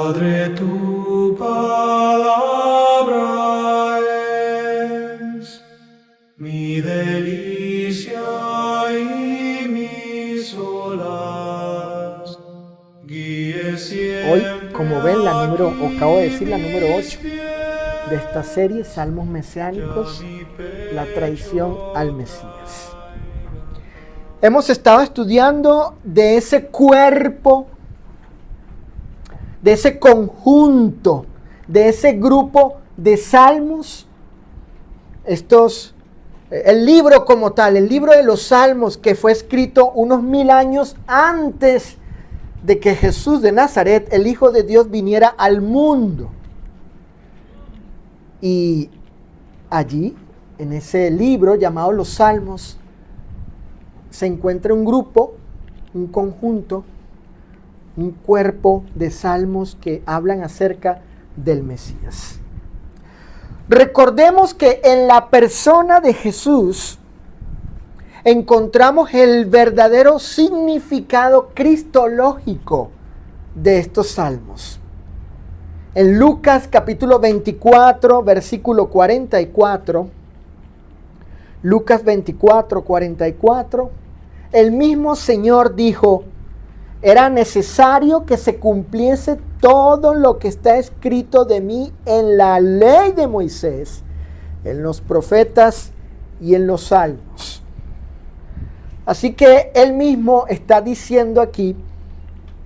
Padre, tu palabra es mi delicia y mi solaz. Guíe siempre. Hoy, como ven, acabo de decir la número 8 de esta serie, Salmos Mesiánicos, la traición al Mesías. Hemos estado estudiando de ese cuerpo, de ese conjunto, de ese grupo de salmos, el libro como tal, el libro de los salmos que fue escrito unos 1000 años antes de que Jesús de Nazaret, el Hijo de Dios, viniera al mundo. Y allí, en ese libro llamado Los Salmos, se encuentra un grupo, un conjunto, un cuerpo de salmos que hablan acerca del Mesías. Recordemos que en la persona de Jesús encontramos el verdadero significado cristológico de estos salmos. En Lucas capítulo 24, versículo 44, Lucas 24, 44, el mismo Señor dijo: era necesario que se cumpliese todo lo que está escrito de mí en la ley de Moisés, en los profetas y en los salmos. Así que él mismo está diciendo aquí,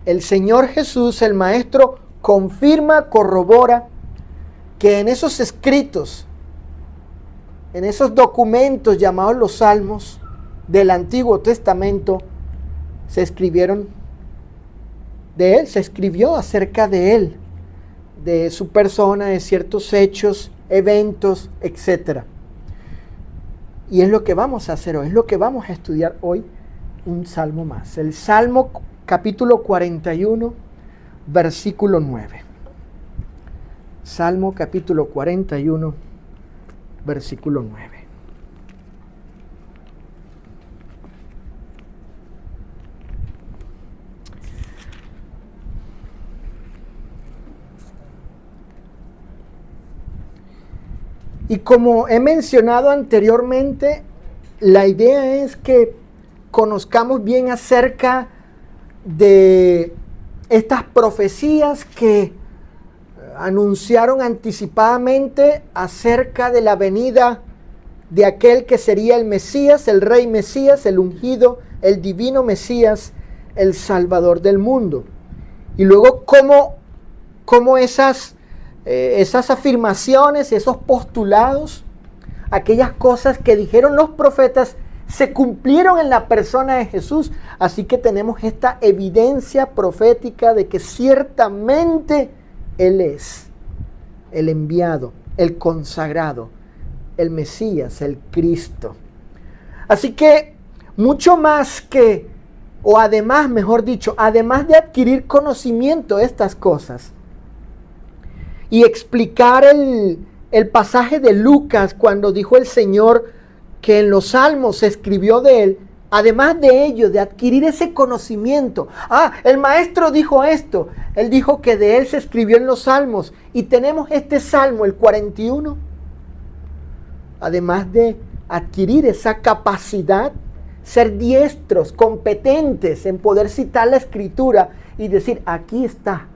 el Señor Jesús, el Maestro, confirma, corrobora que en esos escritos, en esos documentos llamados los Salmos del Antiguo Testamento, se escribieron de él, se escribió acerca de él, de su persona, de ciertos hechos, eventos, etc. Y es lo que vamos a hacer hoy, es lo que vamos a estudiar hoy, un salmo más. El Salmo capítulo 41, versículo 9. Salmo capítulo 41, versículo 9. Y como he mencionado anteriormente, la idea es que conozcamos bien acerca de estas profecías que anunciaron anticipadamente acerca de la venida de aquel que sería el Mesías, el Rey Mesías, el ungido, el divino Mesías, el Salvador del mundo. Y luego cómo esas afirmaciones, esos postulados, aquellas cosas que dijeron los profetas, se cumplieron en la persona de Jesús. Así que tenemos esta evidencia profética de que ciertamente Él es el enviado, el consagrado, el Mesías, el Cristo. Así que mucho más que, o además, mejor dicho, además de adquirir conocimiento de estas cosas, y explicar el pasaje de Lucas cuando dijo el Señor que en los salmos se escribió de él, además de ello, de adquirir ese conocimiento. El maestro dijo esto, él dijo que de él se escribió en los salmos y tenemos este salmo, el 41. Además de adquirir esa capacidad, ser diestros, competentes en poder citar la escritura y decir, aquí está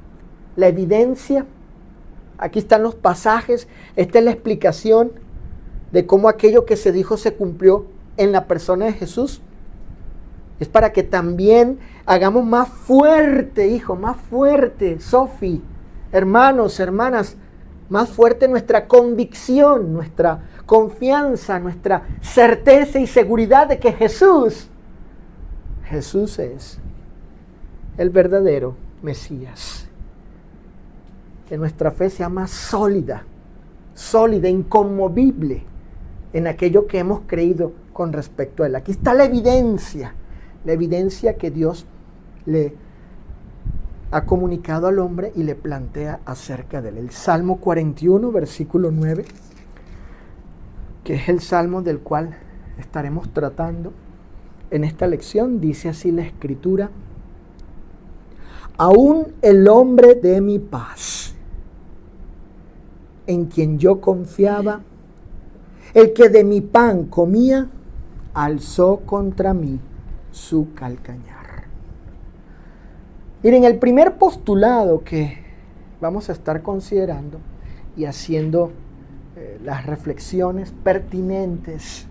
la evidencia. Aquí están los pasajes, esta es la explicación de cómo aquello que se dijo se cumplió en la persona de Jesús. Es para que también hagamos más fuerte, hijo, más fuerte, Sofi, hermanos, hermanas, más fuerte nuestra convicción, nuestra confianza, nuestra certeza y seguridad de que Jesús es el verdadero Mesías. Que nuestra fe sea más sólida, inconmovible en aquello que hemos creído con respecto a Él. Aquí está la evidencia que Dios le ha comunicado al hombre y le plantea acerca de Él. El Salmo 41, versículo 9, que es el salmo del cual estaremos tratando en esta lección, dice así la Escritura: aún el hombre de mi paz, en quien yo confiaba, el que de mi pan comía, alzó contra mí su calcañar. Miren, el primer postulado que vamos a estar considerando y haciendo las reflexiones pertinentes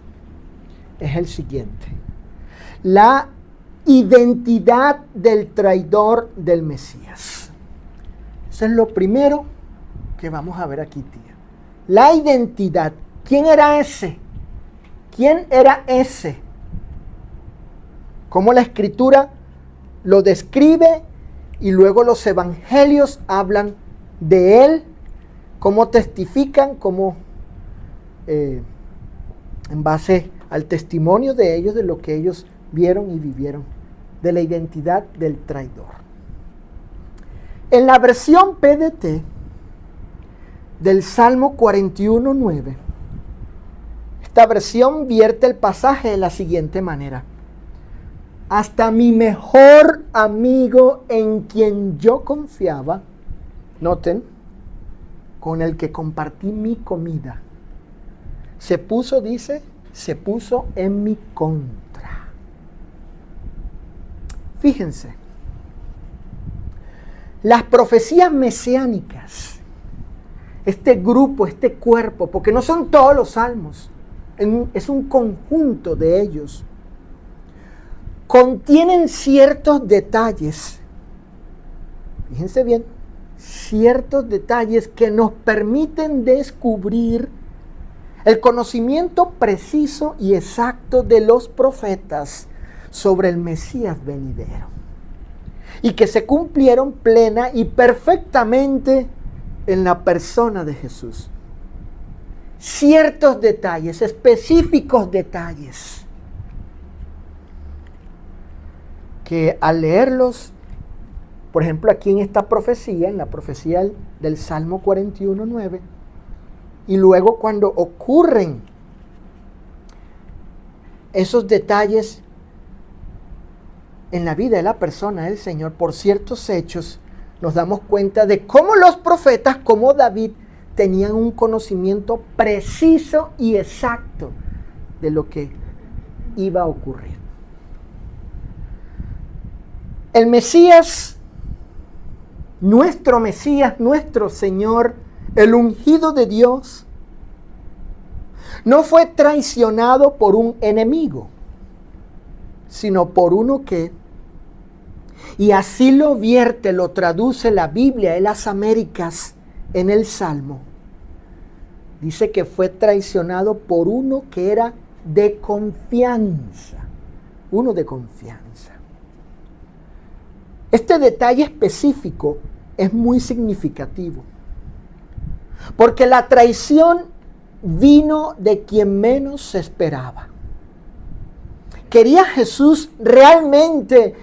es el siguiente: la identidad del traidor del Mesías. Eso es lo primero que vamos a ver aquí, tía. La identidad. ¿Quién era ese? ¿Quién era ese? Cómo la Escritura lo describe y luego los evangelios hablan de él, cómo testifican, cómo en base al testimonio de ellos, de lo que ellos vieron y vivieron, de la identidad del traidor. En la versión PDT del Salmo 41:9, esta versión vierte el pasaje de la siguiente manera: hasta mi mejor amigo en quien yo confiaba, noten, con el que compartí mi comida, se puso en mi contra. Fíjense, las profecías mesiánicas, este grupo, este cuerpo, porque no son todos los salmos, es un conjunto de ellos, contienen ciertos detalles, fíjense bien, ciertos detalles que nos permiten descubrir el conocimiento preciso y exacto de los profetas sobre el Mesías venidero, y que se cumplieron plena y perfectamente en la persona de Jesús. Ciertos detalles, específicos detalles, que al leerlos, por ejemplo aquí en esta profecía, en la profecía del Salmo 41:9, y luego cuando ocurren esos detalles en la vida de la persona del Señor por ciertos hechos, nos damos cuenta de cómo los profetas, como David, tenían un conocimiento preciso y exacto de lo que iba a ocurrir. El Mesías, nuestro Señor, el ungido de Dios, no fue traicionado por un enemigo, sino por uno que, y así lo vierte, lo traduce la Biblia de las Américas en el Salmo, dice que fue traicionado por uno que era de confianza, uno de confianza. Este detalle específico es muy significativo, porque la traición vino de quien menos se esperaba. ¿Quería Jesús realmente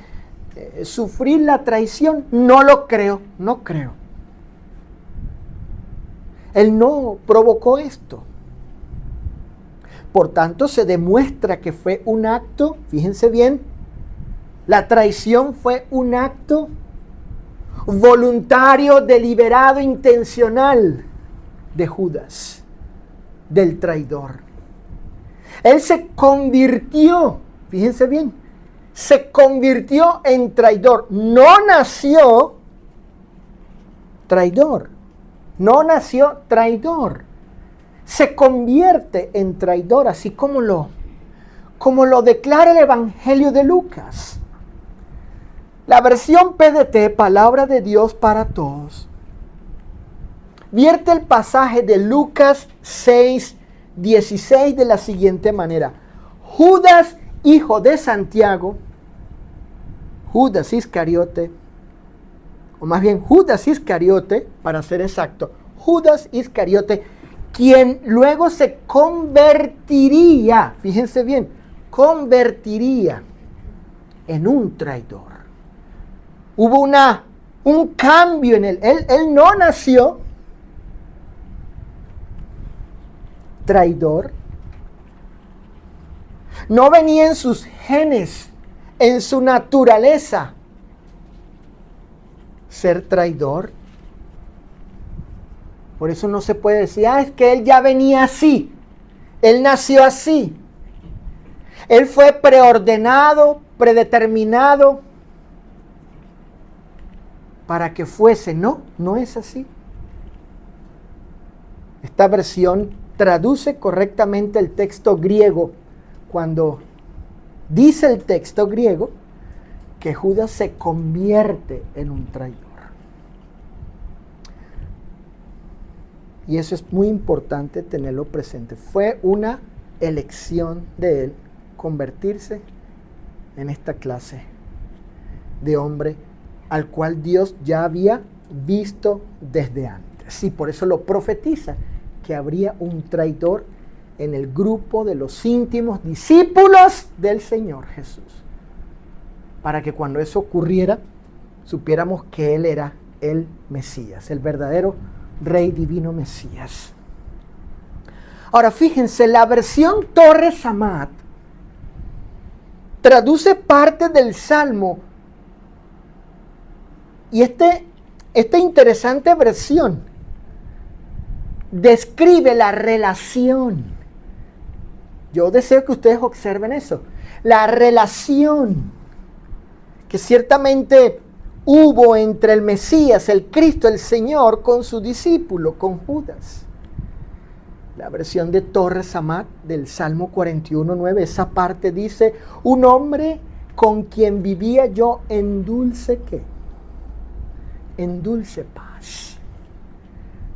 sufrir la traición? No lo creo, no creo. Él no provocó esto. Por tanto, se demuestra que fue un acto, fíjense bien, la traición fue un acto voluntario, deliberado, intencional de Judas, del traidor. Él se convirtió, fíjense bien, se convirtió en traidor. No nació traidor. No nació traidor. Se convierte en traidor, así como lo declara el Evangelio de Lucas. La versión PDT, Palabra de Dios para Todos, vierte el pasaje de Lucas 6:16 de la siguiente manera: Judas, hijo de Santiago, Judas Iscariote, o más bien Judas Iscariote, para ser exacto, Judas Iscariote, quien luego se convertiría, fíjense bien, convertiría en un traidor. Hubo un cambio en él. Él no nació traidor. No venía en sus genes, en su naturaleza, ser traidor. Por eso no se puede decir, es que él ya venía así, él nació así, él fue preordenado, predeterminado para que fuese. No, no es así. Esta versión traduce correctamente el texto griego cuando dice el texto griego que Judas se convierte en un traidor. Y eso es muy importante tenerlo presente. Fue una elección de él convertirse en esta clase de hombre al cual Dios ya había visto desde antes. Y por eso lo profetiza, que habría un traidor en el grupo de los íntimos discípulos del Señor Jesús. Para que cuando eso ocurriera, supiéramos que Él era el Mesías, el verdadero Rey Divino Mesías. Ahora fíjense, la versión Torres Amat traduce parte del Salmo. Y esta interesante versión describe la relación. Yo deseo que ustedes observen eso. La relación que ciertamente hubo entre el Mesías, el Cristo, el Señor, con su discípulo, con Judas. La versión de Torres Amat del Salmo 41:9, esa parte dice, un hombre con quien vivía yo en dulce ¿qué? En dulce paz.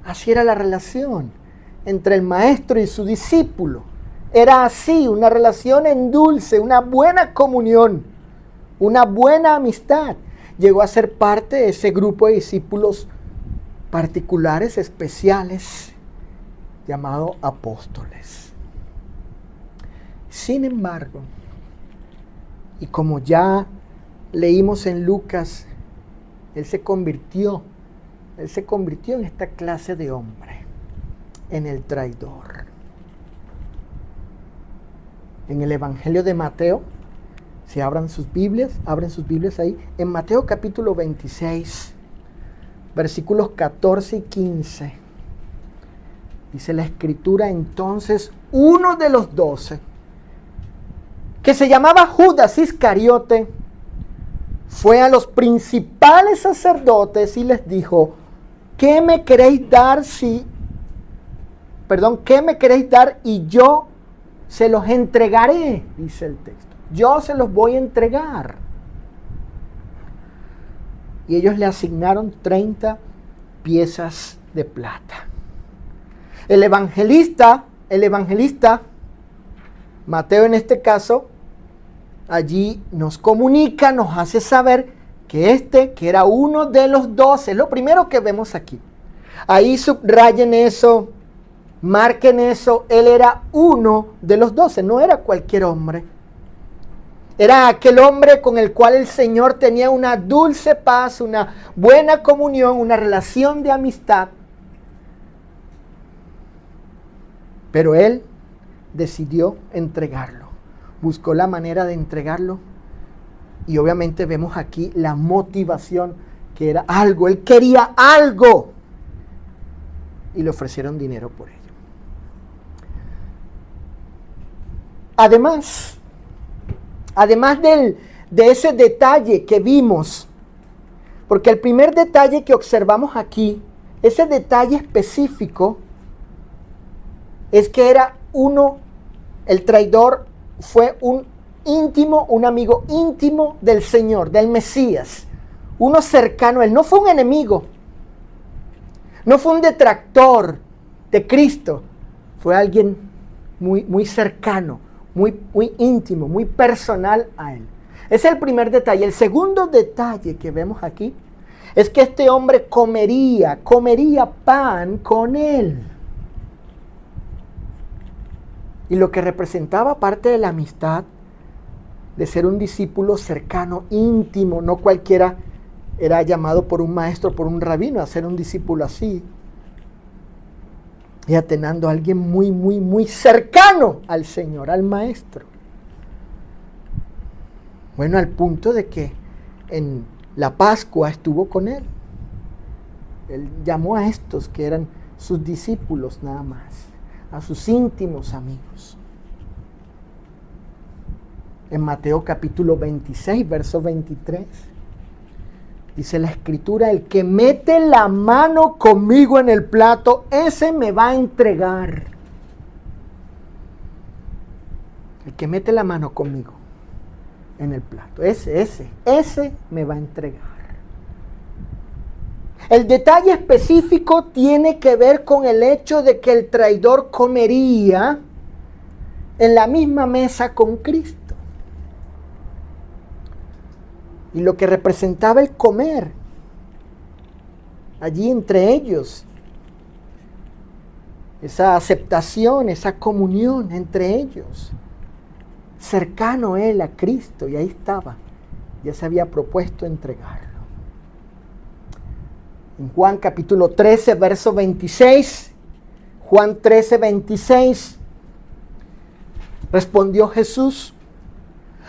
Así era la relación entre el maestro y su discípulo. Era así, una relación en dulce, una buena comunión, una buena amistad. Llegó a ser parte de ese grupo de discípulos particulares, especiales, llamado apóstoles. Sin embargo, y como ya leímos en Lucas, Él se convirtió en esta clase de hombre, en el traidor. En el Evangelio de Mateo, si abren sus Biblias ahí, en Mateo capítulo 26, versículos 14 y 15, dice la Escritura, entonces uno de los 12, que se llamaba Judas Iscariote, fue a los principales sacerdotes y les dijo, ¿qué me queréis dar ¿qué me queréis dar y yo se los entregaré? Dice el texto. Yo se los voy a entregar. Y ellos le asignaron 30 piezas de plata. El evangelista, Mateo en este caso, allí nos comunica, nos hace saber que que era uno de los 12, lo primero que vemos aquí. Ahí subrayen eso, marquen eso, él era uno de los 12, no era cualquier hombre. Era aquel hombre con el cual el Señor tenía una dulce paz, una buena comunión, una relación de amistad. Pero él decidió entregarlo. Buscó la manera de entregarlo. Y obviamente vemos aquí la motivación, que era algo. Él quería algo. Y le ofrecieron dinero por ello. Además de ese detalle que vimos, porque el primer detalle que observamos aquí, ese detalle específico, es que era el traidor fue un amigo íntimo del Señor, del Mesías, uno cercano a él, no fue un enemigo, no fue un detractor de Cristo, fue alguien muy, muy cercano, muy, muy íntimo, muy personal a él. Ese es el primer detalle. El segundo detalle que vemos aquí es que este hombre comería pan con él. Y lo que representaba parte de la amistad, de ser un discípulo cercano, íntimo, no cualquiera era llamado por un maestro, por un rabino a ser un discípulo así. Y atenando a alguien muy, muy, muy cercano al Señor, al Maestro. Bueno, al punto de que en la Pascua estuvo con él. Él llamó a estos que eran sus discípulos nada más, a sus íntimos amigos. En Mateo capítulo 26, verso 23, dice la Escritura: el que mete la mano conmigo en el plato, ese me va a entregar. El que mete la mano conmigo en el plato, ese me va a entregar. El detalle específico tiene que ver con el hecho de que el traidor comería en la misma mesa con Cristo. Y lo que representaba el comer allí entre ellos, esa aceptación, esa comunión entre ellos, cercano él a Cristo, y ahí estaba, ya se había propuesto entregarlo. En Juan capítulo 13, verso 26, Juan 13, 26, respondió Jesús: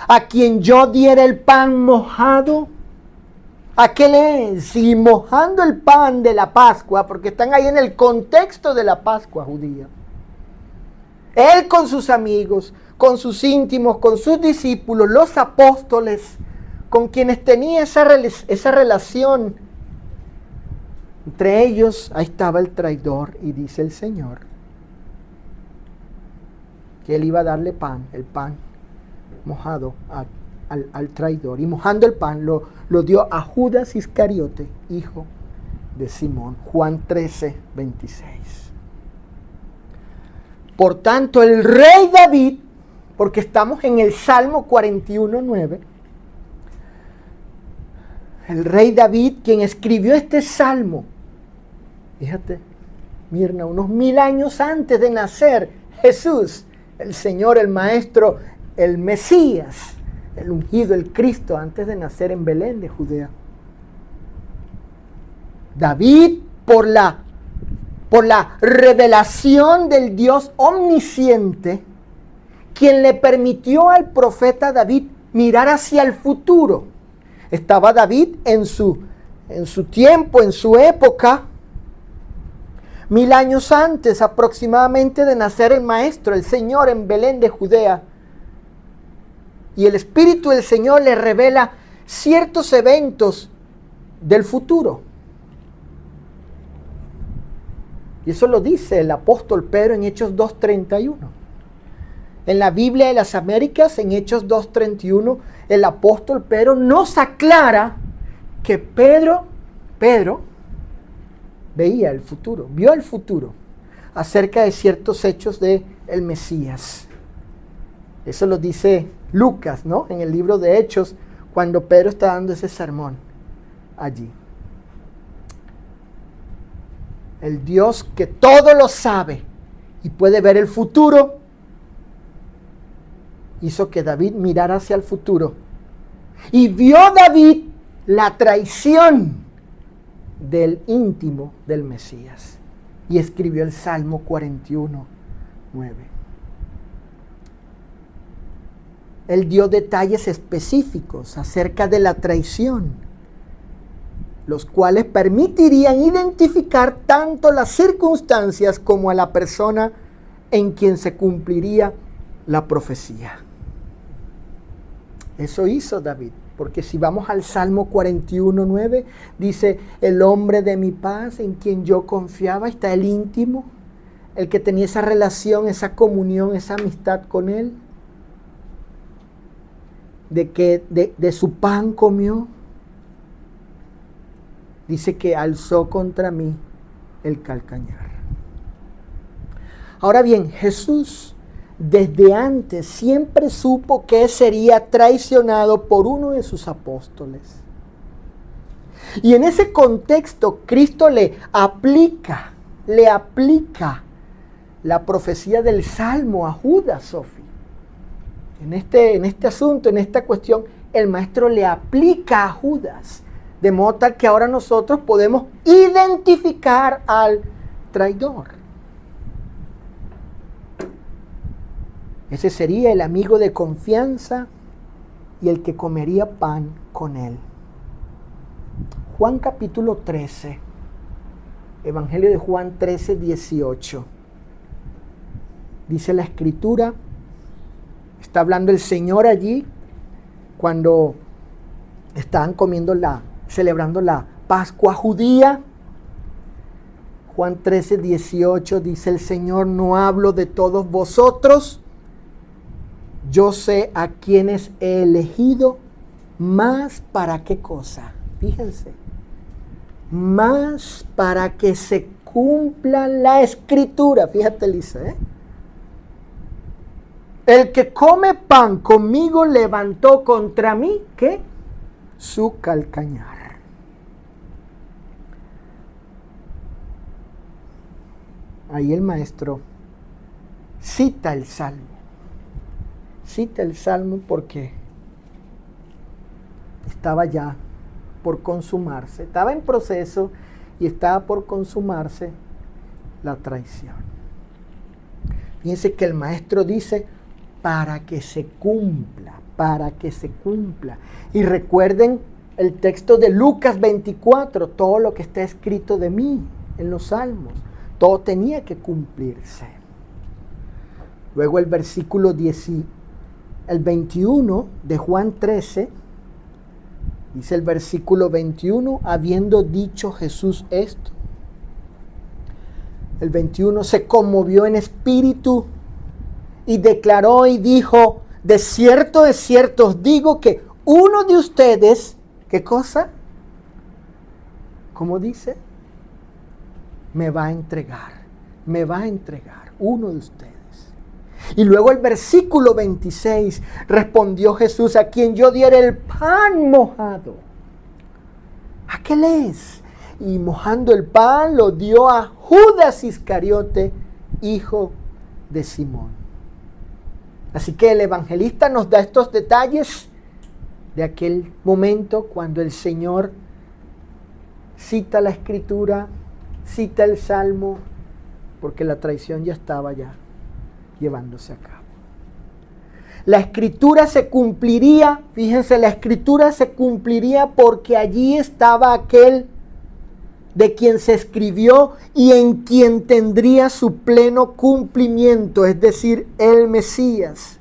a quien yo diera el pan mojado, aquel es. Y mojando el pan de la Pascua, porque están ahí en el contexto de la Pascua judía, él con sus amigos, con sus íntimos, con sus discípulos, los apóstoles, con quienes tenía esa relación. Entre ellos, ahí estaba el traidor, y dice el Señor que él iba a darle pan, el pan mojado al traidor. Y mojando el pan lo dio a Judas Iscariote, hijo de Simón. Juan 13, 26. Por tanto, el rey David, porque estamos en el Salmo 41, 9, el rey David, quien escribió este salmo, fíjate, Mirna, unos 1000 años antes de nacer Jesús, el Señor, el Maestro, el Mesías, el ungido, el Cristo, antes de nacer en Belén de Judea. David, por la revelación del Dios omnisciente, quien le permitió al profeta David mirar hacia el futuro. Estaba David en su tiempo, en su época, 1000 años antes aproximadamente de nacer el Maestro, el Señor, en Belén de Judea. Y el Espíritu del Señor le revela ciertos eventos del futuro. Y eso lo dice el apóstol Pedro en Hechos 2:31. En la Biblia de las Américas, en Hechos 2:31, el apóstol Pedro nos aclara que Pedro veía el futuro, vio el futuro acerca de ciertos hechos del Mesías. Eso lo dice Lucas, ¿no? En el libro de Hechos, cuando Pedro está dando ese sermón allí. El Dios que todo lo sabe y puede ver el futuro, hizo que David mirara hacia el futuro. Y vio David la traición del íntimo del Mesías. Y escribió el Salmo 41, 9. Él dio detalles específicos acerca de la traición, los cuales permitirían identificar tanto las circunstancias como a la persona en quien se cumpliría la profecía. Eso hizo David, porque si vamos al Salmo 41, 9, dice: el hombre de mi paz en quien yo confiaba. Está el íntimo, el que tenía esa relación, esa comunión, esa amistad con él, de que de su pan comió. Dice que alzó contra mí el calcañar. Ahora bien, Jesús desde antes siempre supo que sería traicionado por uno de sus apóstoles. Y en ese contexto, Cristo le aplica la profecía del Salmo a Judas, Sofi. En este asunto, en esta cuestión, el Maestro le aplica a Judas, de modo tal que ahora nosotros podemos identificar al traidor. Ese sería el amigo de confianza y el que comería pan con él. Juan capítulo 13. Evangelio de Juan 13, 18. Dice la Escritura, está hablando el Señor allí cuando estaban celebrando la Pascua judía. Juan 13, 18 dice el Señor: no hablo de todos vosotros, yo sé a quienes he elegido, más para qué cosa. Fíjense, más para que se cumpla la Escritura. Fíjate, Lisa, el que come pan conmigo levantó contra mí, ¿qué? Su calcañar. Ahí el maestro cita el Salmo. Cita el Salmo porque estaba ya por consumarse. Estaba en proceso y estaba por consumarse la traición. Fíjense que el maestro dice: para que se cumpla, para que se cumpla. Y recuerden el texto de Lucas 24, todo lo que está escrito de mí en los Salmos. Todo tenía que cumplirse. Luego el versículo 21 de Juan 13, dice el versículo 21, habiendo dicho Jesús esto, el 21, se conmovió en espíritu y declaró y dijo: de cierto os digo que uno de ustedes, ¿qué cosa? ¿Cómo dice? Me va a entregar uno de ustedes. Y luego el versículo 26, respondió Jesús: a quien yo diere el pan mojado, aquel es. Y mojando el pan lo dio a Judas Iscariote, hijo de Simón. Así que el evangelista nos da estos detalles de aquel momento cuando el Señor cita la Escritura, cita el Salmo, porque la traición ya estaba llevándose a cabo. La Escritura se cumpliría, fíjense, la Escritura se cumpliría porque allí estaba aquel de quien se escribió y en quien tendría su pleno cumplimiento, es decir, el Mesías.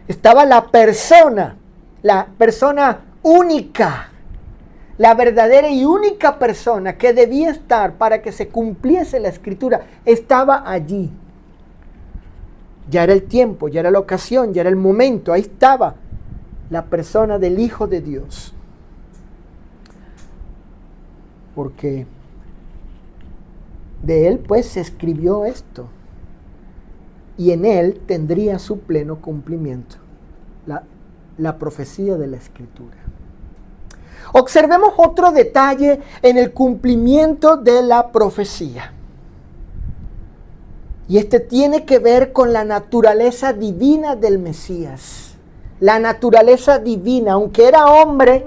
Estaba la persona única, la verdadera y única persona que debía estar para que se cumpliese la Escritura, estaba allí. Ya era el tiempo, ya era la ocasión, ya era el momento, ahí estaba la persona del Hijo de Dios. Porque de él pues se escribió esto y en él tendría su pleno cumplimiento, la profecía de la Escritura. Observemos otro detalle en el cumplimiento de la profecía. Y este tiene que ver con la naturaleza divina del Mesías. La naturaleza divina, aunque era hombre,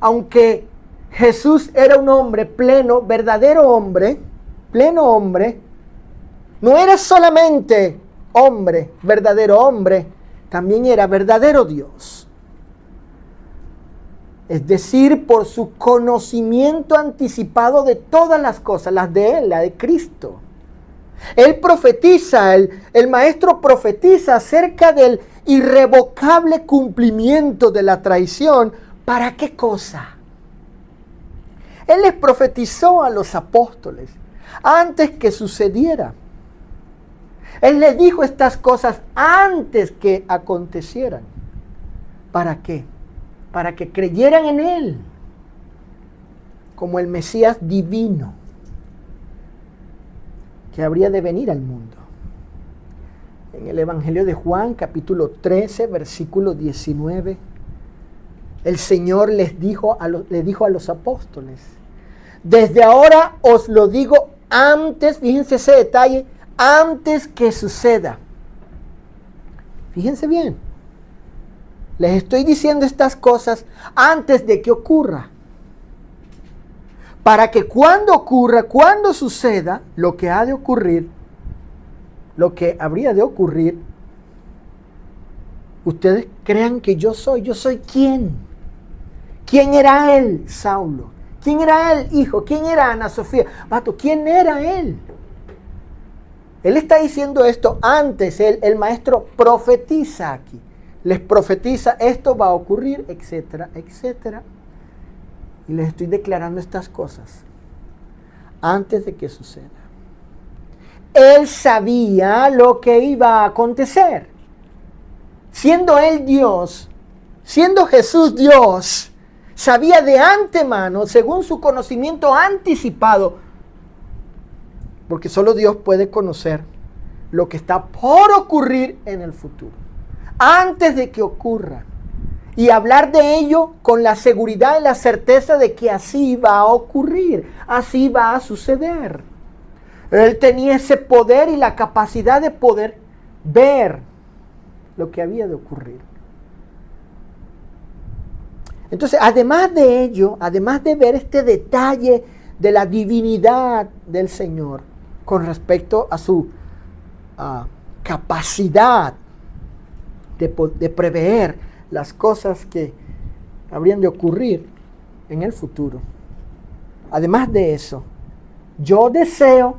aunque Jesús era un hombre pleno, verdadero hombre, pleno hombre, no era solamente hombre, verdadero hombre, también era verdadero Dios. Es decir, por su conocimiento anticipado de todas las cosas, las de Él, la de Cristo. Él profetiza, el maestro profetiza acerca del irrevocable cumplimiento de la traición. ¿Para qué cosa? Él les profetizó a los apóstoles antes que sucediera. Él les dijo estas cosas antes que acontecieran. ¿Para qué? Para que creyeran en Él como el Mesías divino que habría de venir al mundo. En el Evangelio de Juan, capítulo 13, versículo 19, el Señor les dijo a los apóstoles: desde ahora os lo digo antes, fíjense ese detalle, antes que suceda. Fíjense bien, les estoy diciendo estas cosas antes de que ocurra. Para que cuando ocurra, cuando suceda lo que ha de ocurrir, lo que habría de ocurrir, ustedes crean que yo soy. ¿Yo soy quién? ¿Quién era él, Saulo? ¿Quién era él, hijo? ¿Quién era Ana Sofía? Vato, ¿quién era él? Él está diciendo esto antes, el maestro profetiza aquí. Les profetiza, esto va a ocurrir, etcétera, etcétera. Y les estoy declarando estas cosas antes de que suceda. Él sabía lo que iba a acontecer. Siendo él Dios, siendo Jesús Dios, sabía de antemano, según su conocimiento anticipado, porque solo Dios puede conocer lo que está por ocurrir en el futuro, antes de que ocurra, y hablar de ello con la seguridad y la certeza de que así va a ocurrir, así va a suceder. Él tenía ese poder y la capacidad de poder ver lo que había de ocurrir. Entonces, además de ello, además de ver este detalle de la divinidad del Señor con respecto a su capacidad de prever las cosas que habrían de ocurrir en el futuro, además de eso, yo deseo,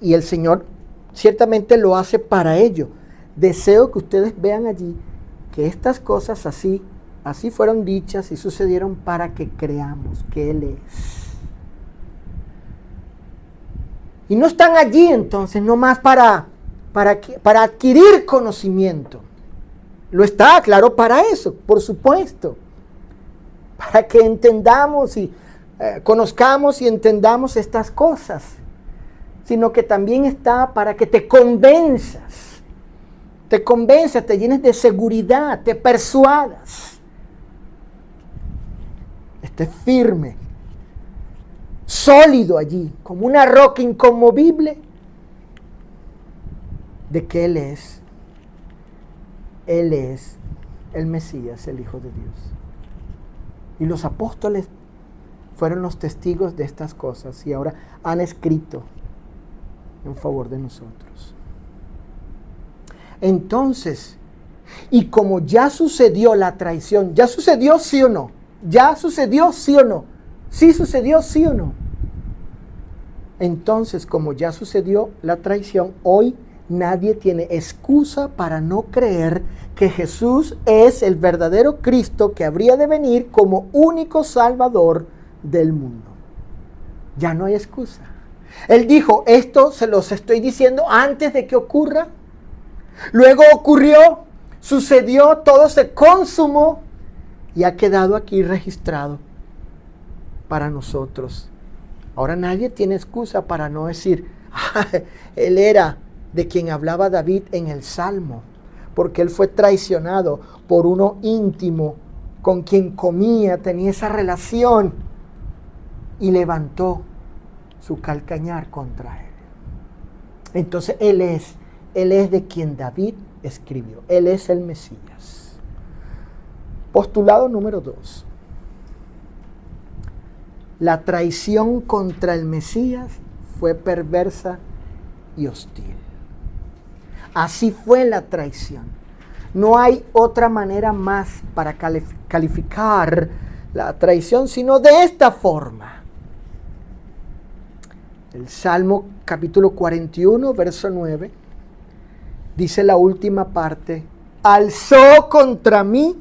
y el Señor ciertamente lo hace para ello, deseo que ustedes vean allí que estas cosas así fueron dichas y sucedieron para que creamos que Él es. Y no están allí entonces nomás para adquirir conocimiento. Lo está, claro, para eso, por supuesto. Para que entendamos y conozcamos y entendamos estas cosas. Sino que también está para que te convenzas, te llenes de seguridad, te persuadas. Estés firme, sólido allí, como una roca inconmovible, de que Él es el Mesías, el Hijo de Dios. Y los apóstoles fueron los testigos de estas cosas y ahora han escrito en favor de nosotros. Entonces, y como ya sucedió la traición, ¿ya sucedió sí o no? ¿Ya sucedió sí o no? ¿Sí sucedió sí o no? Entonces, como ya sucedió la traición, hoy nadie tiene excusa para no creer que Jesús es el verdadero Cristo que habría de venir como único Salvador del mundo. Ya no hay excusa. Él dijo, esto se los estoy diciendo antes de que ocurra. Luego ocurrió, sucedió, todo se consumó y ha quedado aquí registrado para nosotros. Ahora nadie tiene excusa para no decir, Él era de quien hablaba David en el Salmo, porque él fue traicionado por uno íntimo con quien comía, tenía esa relación y levantó su calcañar contra él. Entonces él es de quien David escribió. Él es el Mesías. Postulado número 2. La traición contra el Mesías fue perversa y hostil. Así fue la traición. No hay otra manera más para calificar la traición sino de esta forma. El Salmo capítulo 41, verso 9, dice la última parte, alzó contra mí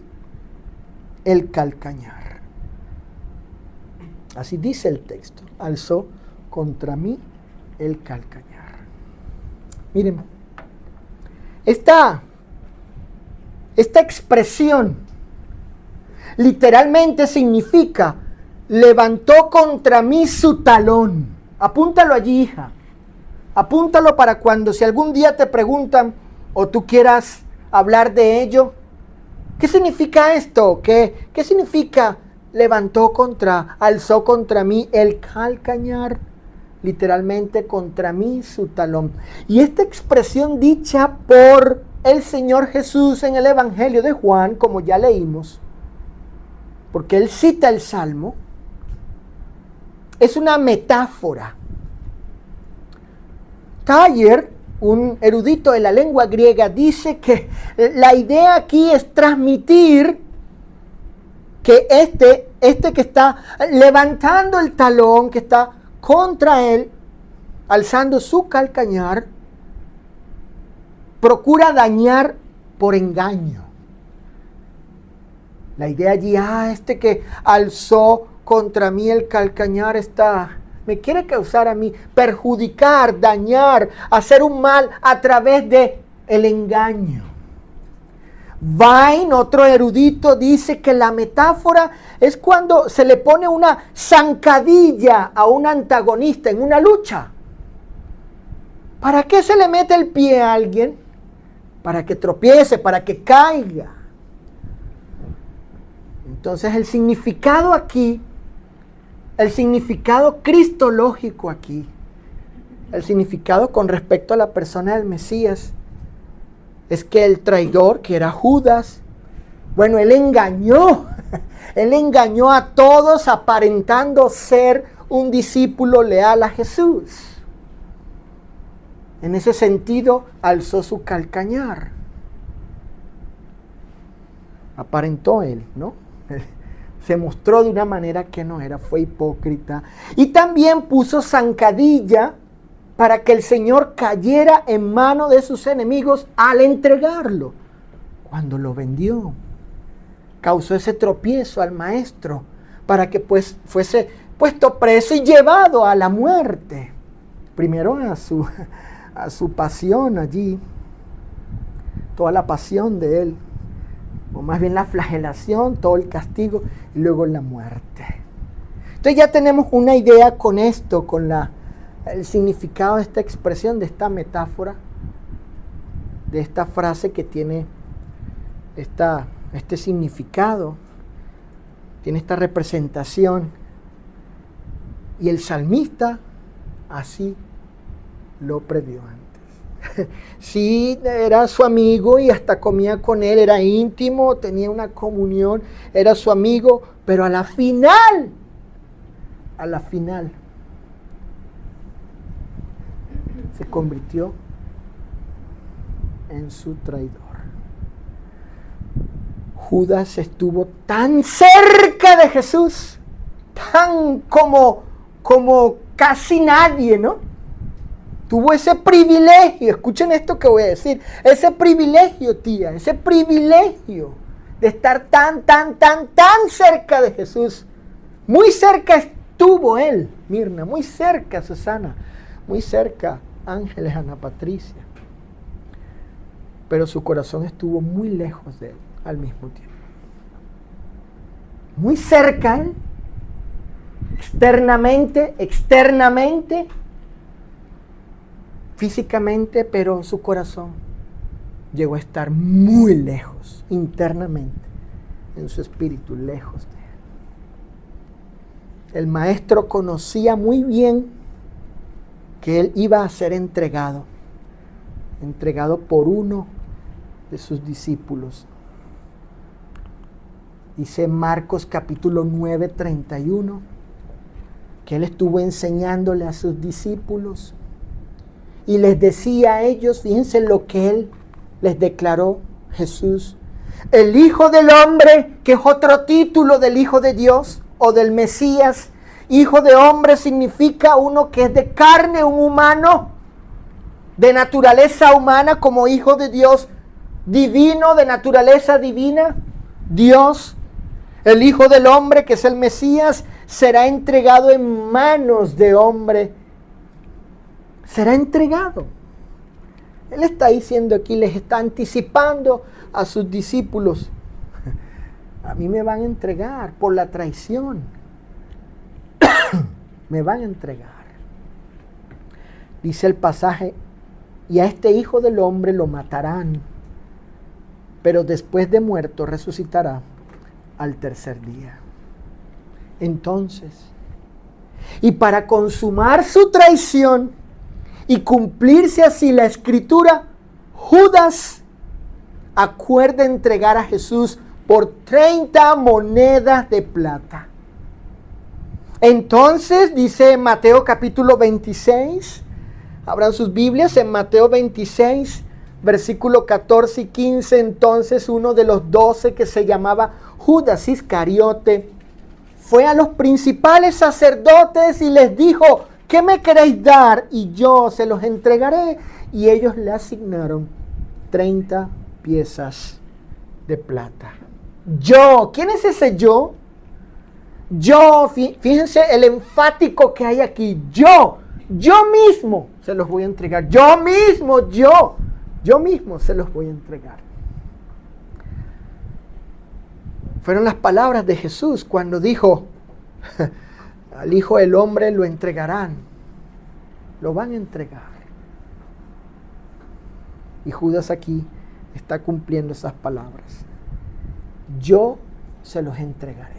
el calcañar. Así dice el texto, alzó contra mí el calcañar. Miren, esta expresión literalmente significa levantó contra mí su talón. Apúntalo allí, hija. Apúntalo para cuando si algún día te preguntan o tú quieras hablar de ello. ¿Qué significa esto? ¿Qué significa alzó contra mí el calcañar? Literalmente contra mí su talón. Y esta expresión dicha por el Señor Jesús en el Evangelio de Juan, como ya leímos, porque él cita el Salmo, es una metáfora. Taller, un erudito de la lengua griega, dice que la idea aquí es transmitir que este que está levantando el talón, que está contra él, alzando su calcañar, procura dañar por engaño. La idea allí, este que alzó contra mí el calcañar me quiere causar a mí, perjudicar, dañar, hacer un mal a través de el engaño. Vine, otro erudito, dice que la metáfora es cuando se le pone una zancadilla a un antagonista en una lucha. ¿Para qué se le mete el pie a alguien? Para que tropiece, para que caiga. Entonces el significado aquí, el significado cristológico aquí, el significado con respecto a la persona del Mesías, es que el traidor, que era Judas, él engañó a todos aparentando ser un discípulo leal a Jesús. En ese sentido, alzó su calcañar. Aparentó él, ¿no? Se mostró de una manera que no era, fue hipócrita. Y también puso zancadilla para que el Señor cayera en mano de sus enemigos al entregarlo. Cuando lo vendió, causó ese tropiezo al maestro para que fuese puesto preso y llevado a la muerte. Primero a su pasión allí, toda la pasión de él, o más bien la flagelación, todo el castigo, y luego la muerte. Entonces ya tenemos una idea con esto, con el significado de esta expresión, de esta metáfora, de esta frase que tiene este significado, tiene esta representación. Y el salmista así lo previó antes. Sí, era su amigo y hasta comía con él, era íntimo, tenía una comunión, era su amigo, pero a la final, se convirtió en su traidor. Judas estuvo tan cerca de Jesús, tan como casi nadie, ¿no? Tuvo ese privilegio, escuchen esto que voy a decir, ese privilegio, tía, ese privilegio de estar tan cerca de Jesús. Muy cerca estuvo él, Mirna, muy cerca Susana, muy cerca Ángeles, Ana Patricia. Pero su corazón estuvo muy lejos de él al mismo tiempo. Muy cerca él, externamente, físicamente, pero su corazón llegó a estar muy lejos, internamente, en su espíritu, lejos de él. El maestro conocía muy bien que él iba a ser entregado por uno de sus discípulos. Dice Marcos capítulo 9, 31, que él estuvo enseñándole a sus discípulos y les decía a ellos, fíjense lo que él les declaró, Jesús, el Hijo del Hombre, que es otro título del Hijo de Dios o del Mesías. Hijo de hombre significa uno que es de carne, un humano, de naturaleza humana, como Hijo de Dios, divino, de naturaleza divina, Dios. El Hijo del Hombre, que es el Mesías, será entregado en manos de hombre. Será entregado. Él está diciendo aquí, les está anticipando a sus discípulos. A mí me van a entregar por la traición. Me van a entregar. Dice el pasaje, y a este Hijo del Hombre lo matarán, pero después de muerto resucitará al tercer día. Entonces, y para consumar su traición y cumplirse así la escritura, Judas acuerda entregar a Jesús por 30 monedas de plata. Entonces, dice Mateo capítulo 26, abran sus Biblias en Mateo 26, versículo 14 y 15, entonces uno de los 12 que se llamaba Judas Iscariote fue a los principales sacerdotes y les dijo: ¿qué me queréis dar? Y yo se los entregaré. Y ellos le asignaron 30 piezas de plata. Yo, ¿quién es ese yo? Yo, fíjense el enfático que hay aquí. Yo mismo se los voy a entregar. Yo mismo se los voy a entregar. Fueron las palabras de Jesús cuando dijo: al Hijo del Hombre lo entregarán. Lo van a entregar. Y Judas aquí está cumpliendo esas palabras. Yo se los entregaré.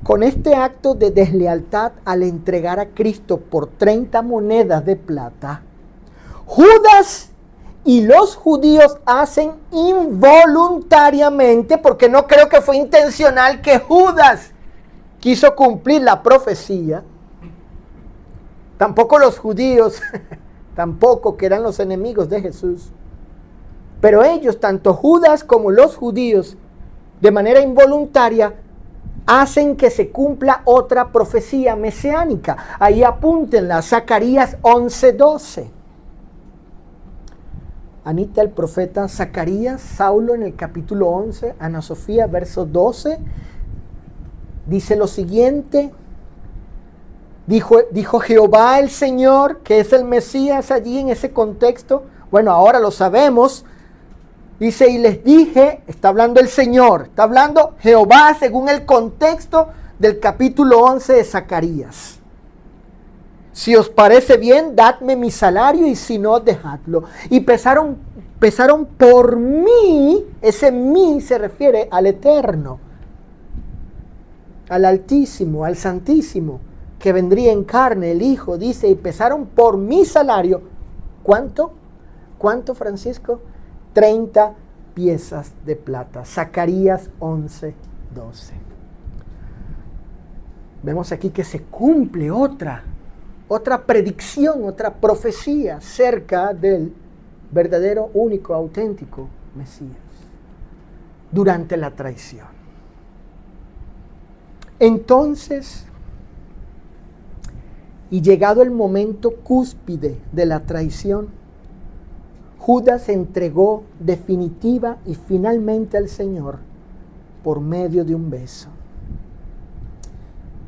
Con este acto de deslealtad al entregar a Cristo por 30 monedas de plata, Judas y los judíos hacen involuntariamente, porque no creo que fue intencional que Judas quiso cumplir la profecía, tampoco los judíos, tampoco que eran los enemigos de Jesús, pero ellos, tanto Judas como los judíos, de manera involuntaria, hacen que se cumpla otra profecía mesiánica. Ahí apúntenla, Zacarías 11:12. Anita, el profeta Zacarías, Saulo en el capítulo 11, Ana Sofía, verso 12, dice lo siguiente: dijo Jehová el Señor, que es el Mesías allí en ese contexto. Bueno, ahora lo sabemos. Dice, y les dije, está hablando el Señor, está hablando Jehová según el contexto del capítulo 11 de Zacarías. Si os parece bien, dadme mi salario, y si no, dejadlo. Y pesaron por mí. Ese mí se refiere al Eterno, al Altísimo, al Santísimo, que vendría en carne, el Hijo. Dice, y pesaron por mi salario. ¿Cuánto? ¿Cuánto, Francisco? 30 piezas de plata. Zacarías 11:12. Vemos aquí que se cumple otra predicción, otra profecía acerca del verdadero, único, auténtico Mesías durante la traición. Entonces, y llegado el momento cúspide de la traición, Judas se entregó definitiva y finalmente al Señor por medio de un beso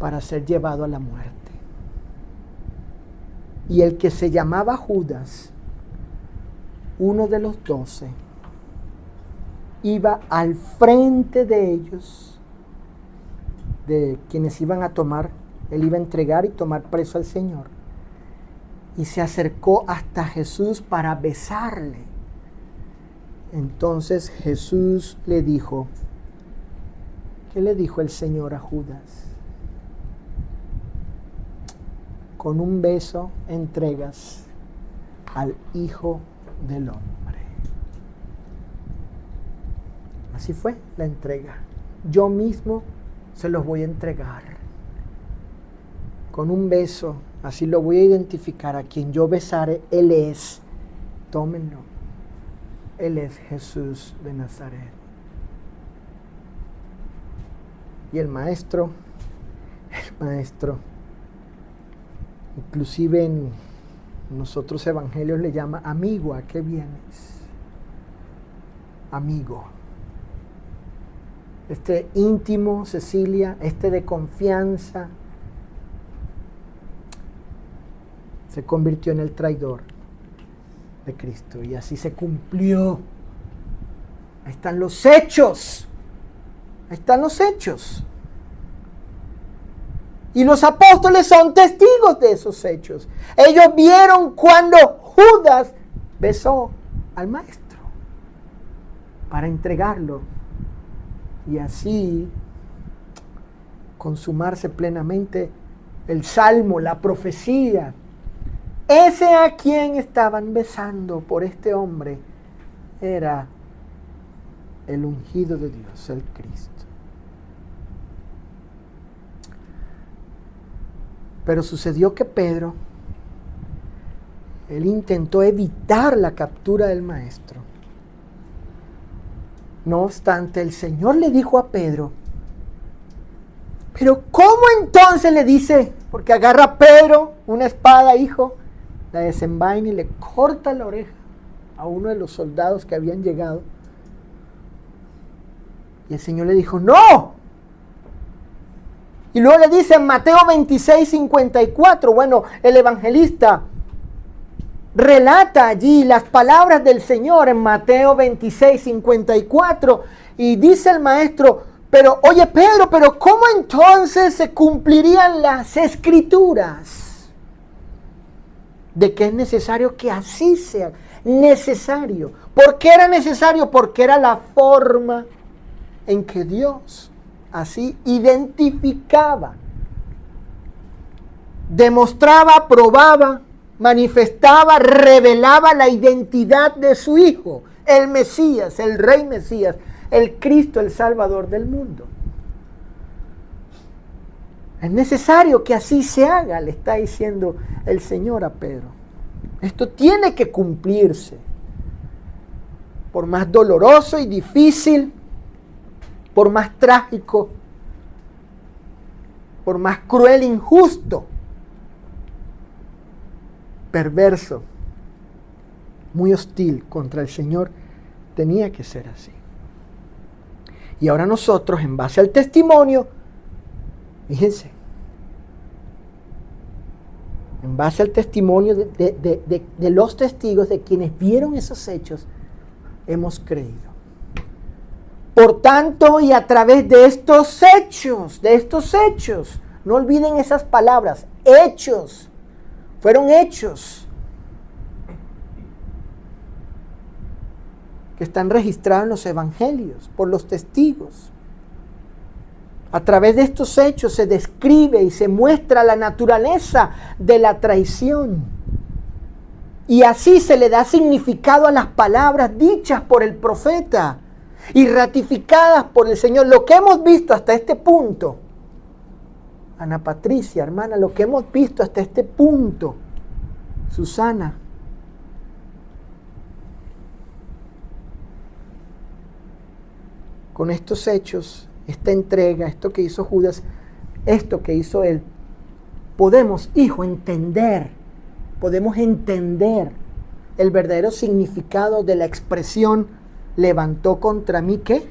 para ser llevado a la muerte. Y el que se llamaba Judas, uno de los 12, iba al frente de ellos, de quienes iban a tomar, él iba a entregar y tomar preso al Señor. Y se acercó hasta Jesús para besarle. Entonces Jesús le dijo, ¿qué le dijo el Señor a Judas? Con un beso entregas al Hijo del Hombre. Así fue la entrega. Yo mismo se los voy a entregar. Con un beso, así lo voy a identificar. A quien yo besare, Él es. Tómenlo. Él es Jesús de Nazaret. Y el maestro, inclusive en nosotros evangelios le llama amigo. ¿A qué vienes? Amigo. Este íntimo, Cecilia, este de confianza, se convirtió en el traidor de Cristo. Y así se cumplió. Ahí están los hechos. Ahí están los hechos. Y los apóstoles son testigos de esos hechos. Ellos vieron cuando Judas besó al maestro para entregarlo. Y así consumarse plenamente el salmo, la profecía. Ese a quien estaban besando por este hombre era el ungido de Dios, el Cristo. Pero sucedió que Pedro, Él intentó evitar la captura del maestro. No obstante, el Señor le dijo a Pedro, pero ¿cómo entonces le dice? Porque agarra a Pedro una espada, hijo, la desenvaina y le corta la oreja a uno de los soldados que habían llegado. Y el Señor le dijo, ¡no! Y luego le dice en Mateo 26:54, bueno, el evangelista relata allí las palabras del Señor en Mateo 26:54 y dice el maestro, pero oye Pedro, pero ¿cómo entonces se cumplirían las escrituras? De que es necesario que así sea, necesario. ¿Por qué era necesario? Porque era la forma en que Dios así identificaba, demostraba, probaba, manifestaba, revelaba la identidad de su Hijo, el Mesías, el Rey Mesías, el Cristo, el Salvador del mundo. Es necesario que así se haga, le está diciendo el Señor a Pedro. Esto tiene que cumplirse. Por más doloroso y difícil, por más trágico, por más cruel e injusto, perverso, muy hostil contra el Señor, tenía que ser así. Y ahora nosotros, en base al testimonio, fíjense, en base al testimonio de los testigos, de quienes vieron esos hechos, hemos creído. Por tanto, y a través de estos hechos, no olviden esas palabras, hechos, fueron hechos que están registrados en los evangelios por los testigos. A través de estos hechos se describe y se muestra la naturaleza de la traición. Y así se le da significado a las palabras dichas por el profeta y ratificadas por el Señor. Lo que hemos visto hasta este punto, Ana Patricia, hermana, lo que hemos visto hasta este punto, Susana, con estos hechos, esta entrega, esto que hizo Judas, esto que hizo él, podemos entender el verdadero significado de la expresión levantó contra mí, ¿qué?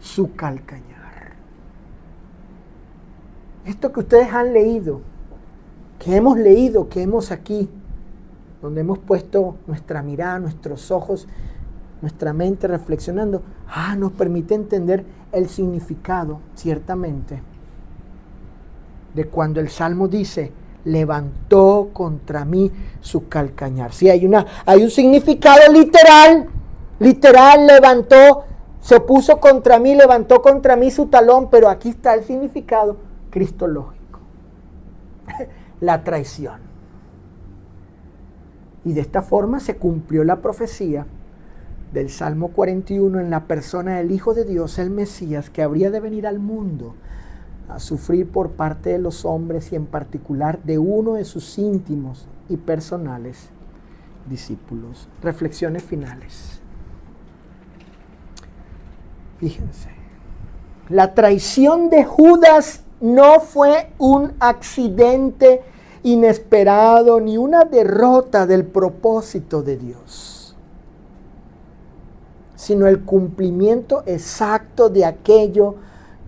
Su calcañar. Esto que ustedes han leído, que hemos leído, que hemos aquí, donde hemos puesto nuestra mirada, nuestros ojos, nuestra mente reflexionando, nos permite entender el significado, ciertamente, de cuando el Salmo dice, levantó contra mí su calcañar. Sí, hay un significado literal, levantó, se opuso contra mí, levantó contra mí su talón, pero aquí está el significado cristológico, la traición. Y de esta forma se cumplió la profecía del Salmo 41 en la persona del Hijo de Dios, el Mesías, que habría de venir al mundo a sufrir por parte de los hombres y en particular de uno de sus íntimos y personales discípulos. Reflexiones finales. Fíjense, la traición de Judas no fue un accidente inesperado ni una derrota del propósito de Dios, sino el cumplimiento exacto de aquello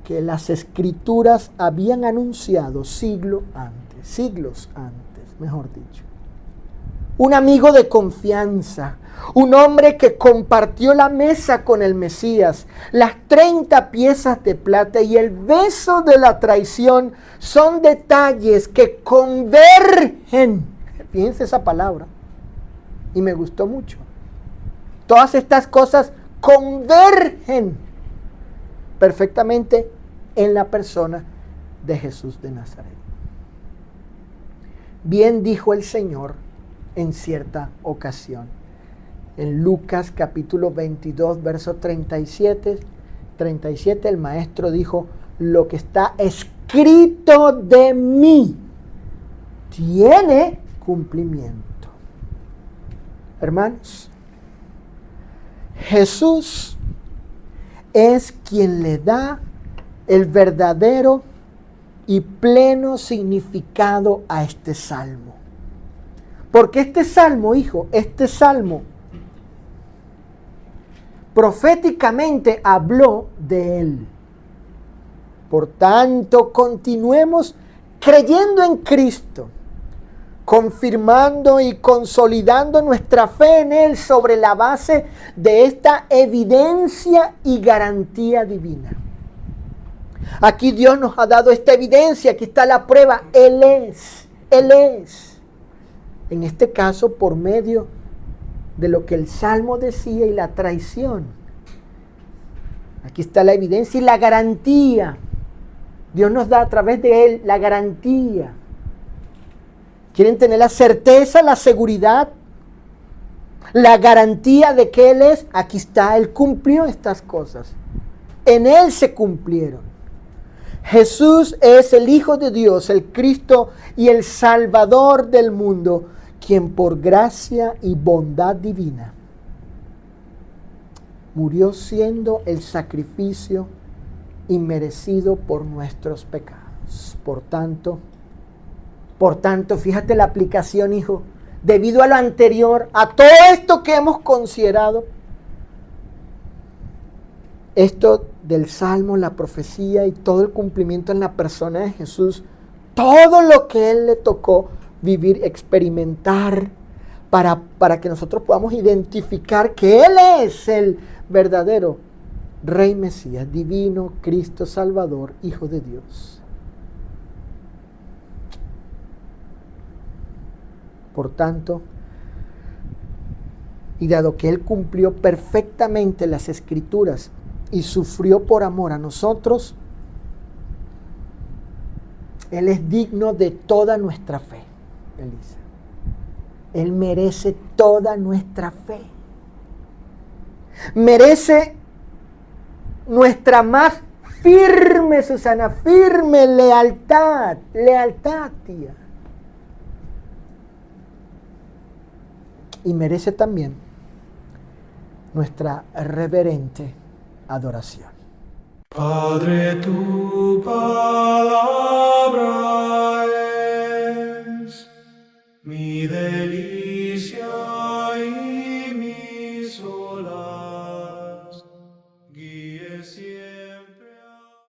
que las Escrituras habían anunciado siglos antes, mejor dicho. Un amigo de confianza, un hombre que compartió la mesa con el Mesías, las 30 piezas de plata y el beso de la traición son detalles que convergen. Fíjense esa palabra, y me gustó mucho. Todas estas cosas convergen perfectamente en la persona de Jesús de Nazaret. Bien dijo el Señor en cierta ocasión. En Lucas capítulo 22, verso 37, el maestro dijo, lo que está escrito de mí tiene cumplimiento. Hermanos, Jesús es quien le da el verdadero y pleno significado a este salmo. Porque este salmo, hijo, este salmo proféticamente habló de él. Por tanto, continuemos creyendo en Cristo, confirmando y consolidando nuestra fe en Él sobre la base de esta evidencia y garantía divina. Aquí Dios nos ha dado esta evidencia, aquí está la prueba, Él es. En este caso, por medio de lo que el Salmo decía y la traición. Aquí está la evidencia y la garantía. Dios nos da a través de Él la garantía. ¿Quieren tener la certeza, la seguridad, la garantía de que Él es? Aquí está, Él cumplió estas cosas. En Él se cumplieron. Jesús es el Hijo de Dios, el Cristo y el Salvador del mundo, quien por gracia y bondad divina murió siendo el sacrificio inmerecido por nuestros pecados. Por tanto, fíjate la aplicación, hijo. Debido a lo anterior, a todo esto que hemos considerado, esto del Salmo, la profecía y todo el cumplimiento en la persona de Jesús, todo lo que Él le tocó vivir, experimentar, para que nosotros podamos identificar que Él es el verdadero Rey Mesías, divino, Cristo Salvador, Hijo de Dios. Por tanto, y dado que Él cumplió perfectamente las Escrituras y sufrió por amor a nosotros, Él es digno de toda nuestra fe, Elisa. Él merece toda nuestra fe. Merece nuestra más firme, Susana, firme lealtad, tía. Y merece también nuestra reverente adoración. Padre, tu palabra es mi